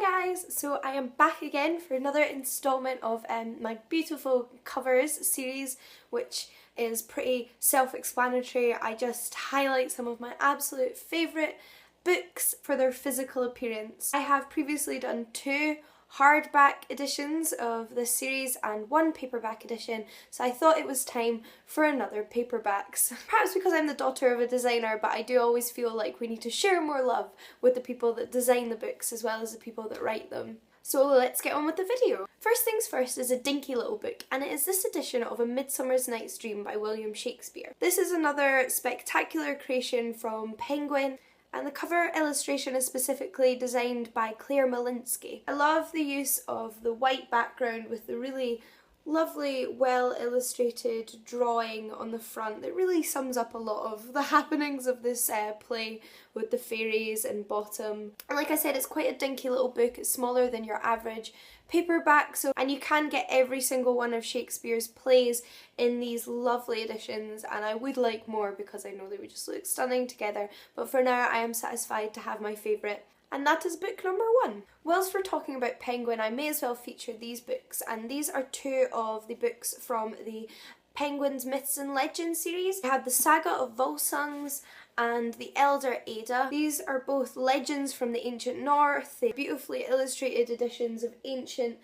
guys, so I am back again for another installment of my beautiful covers series, which is pretty self-explanatory. I just highlight some of my absolute favourite books for their physical appearance. I have previously done 2 hardback editions of this series and 1 paperback edition, so I thought it was time for another paperbacks. Perhaps because I'm the daughter of a designer, but I do always feel like we need to share more love with the people that design the books as well as the people that write them. So let's get on with the video. First things first is a dinky little book, and it is this edition of A Midsummer's Night's Dream by William Shakespeare. This is another spectacular creation from Penguin, and the cover illustration is specifically designed by Claire Malinsky. I love the use of the white background with the really lovely, well illustrated drawing on the front that really sums up a lot of the happenings of this play with the fairies and Bottom. And like I said, it's quite a dinky little book. It's smaller than your average paperback, and you can get every single one of Shakespeare's plays in these lovely editions, and I would like more because I know they would just look stunning together, but for now I am satisfied to have my favourite, and that is book number 1. Whilst we're talking about Penguin, I may as well feature these books, and these are 2 of the books from the Penguin's Myths and Legends series. We have the Saga of Volsungs and the Elder Edda. These are both legends from the ancient north. They're beautifully illustrated editions of ancient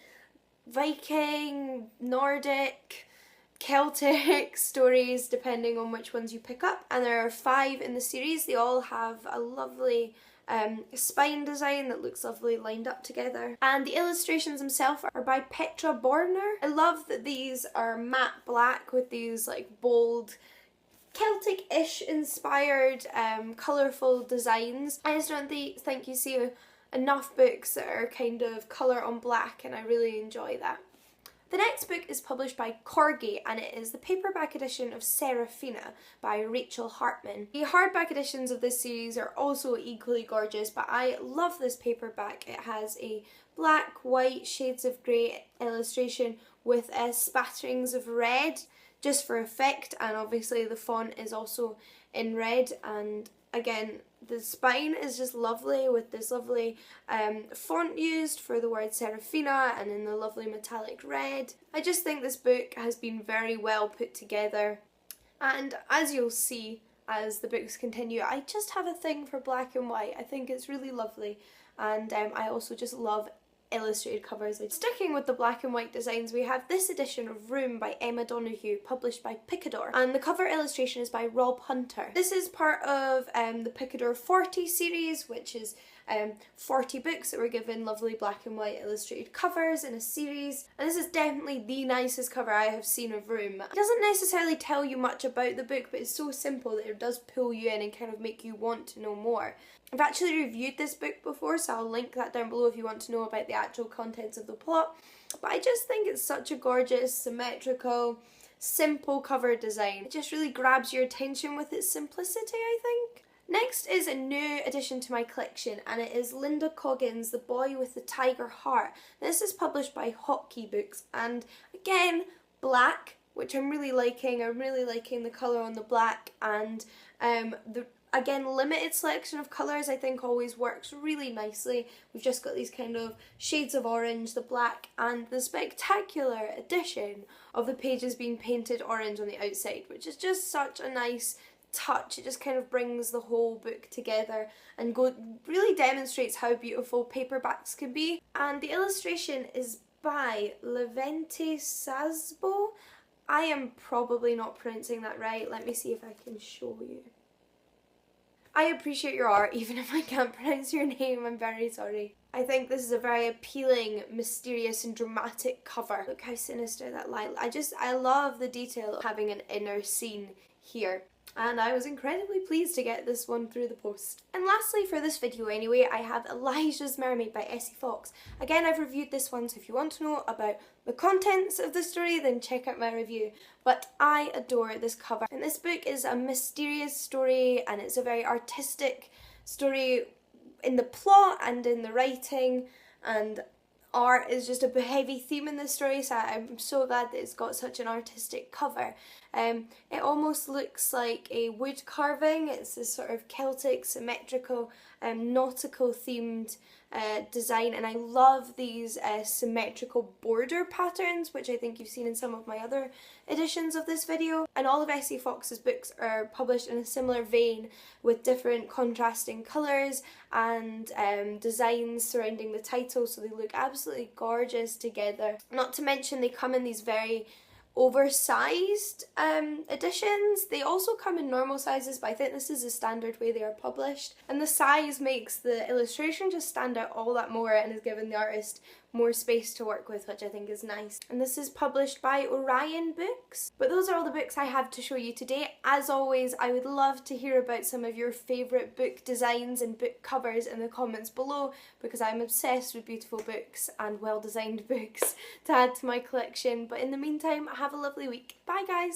Viking, Nordic, Celtic stories, depending on which ones you pick up. And there are 5 in the series. They all have a lovely spine design that looks lovely lined up together, and the illustrations themselves are by Petra Borner. I love that these are matte black with these like bold Celtic-ish inspired colourful designs. I just don't think you see enough books that are kind of colour on black, and I really enjoy that. The next book is published by Corgi, and it is the paperback edition of Seraphina by Rachel Hartman. The hardback editions of this series are also equally gorgeous, but I love this paperback. It has a black, white, shades of grey illustration with spatterings of red just for effect, and obviously the font is also in red, and again the spine is just lovely with this lovely font used for the word Seraphina and in the lovely metallic red. I just think this book has been very well put together, and as you'll see as the books continue, I just have a thing for black and white. I think it's really lovely, and I also just love illustrated covers. Sticking with the black and white designs, we have this edition of Room by Emma Donoghue, published by Picador, and the cover illustration is by Rob Hunter. This is part of the Picador 40 series, which is 40 books that were given lovely black and white illustrated covers in a series, and this is definitely the nicest cover I have seen of Room. It doesn't necessarily tell you much about the book, but it's so simple that it does pull you in and kind of make you want to know more. I've actually reviewed this book before, so I'll link that down below if you want to know about the actual contents of the plot, but I just think it's such a gorgeous, symmetrical, simple cover design. It just really grabs your attention with its simplicity, I think. Next is a new addition to my collection, and it is Linda Coggin's The Boy with the Tiger Heart. This is published by Hotkey Books, and again, black, which I'm really liking. I'm really liking the colour on the black, and the again, limited selection of colours I think always works really nicely. We've just got these kind of shades of orange, the black, and the spectacular addition of the pages being painted orange on the outside, which is just such a nice touch. It just kind of brings the whole book together and really demonstrates how beautiful paperbacks can be. And the illustration is by Levente Sasbo. I am probably not pronouncing that right. Let me see if I can show you. I appreciate your art, even if I can't pronounce your name, I'm very sorry. I think this is a very appealing, mysterious and dramatic cover. Look how sinister that light. I love the detail of having an inner scene here. And I was incredibly pleased to get this one through the post. And lastly, for this video anyway, I have Elijah's Mermaid by Essie Fox. Again, I've reviewed this one, so if you want to know about the contents of the story, then check out my review. But I adore this cover. And this book is a mysterious story, and it's a very artistic story in the plot and in the writing, and art is just a heavy theme in this story, so I'm so glad that it's got such an artistic cover. It almost looks like a wood carving. It's this sort of Celtic, symmetrical, nautical themed design, and I love these symmetrical border patterns, which I think you've seen in some of my other editions of this video. And all of S.A. Fox's books are published in a similar vein, with different contrasting colours and designs surrounding the title, so they look absolutely gorgeous together. Not to mention they come in these very oversized editions. They also come in normal sizes, but I think this is the standard way they are published, and the size makes the illustration just stand out all that more and has given the artist more space to work with, which I think is nice. And this is published by Orion Books. But those are all the books I have to show you today. As always, I would love to hear about some of your favourite book designs and book covers in the comments below, because I'm obsessed with beautiful books and well designed books to add to my collection. But in the meantime, have a lovely week. Bye guys!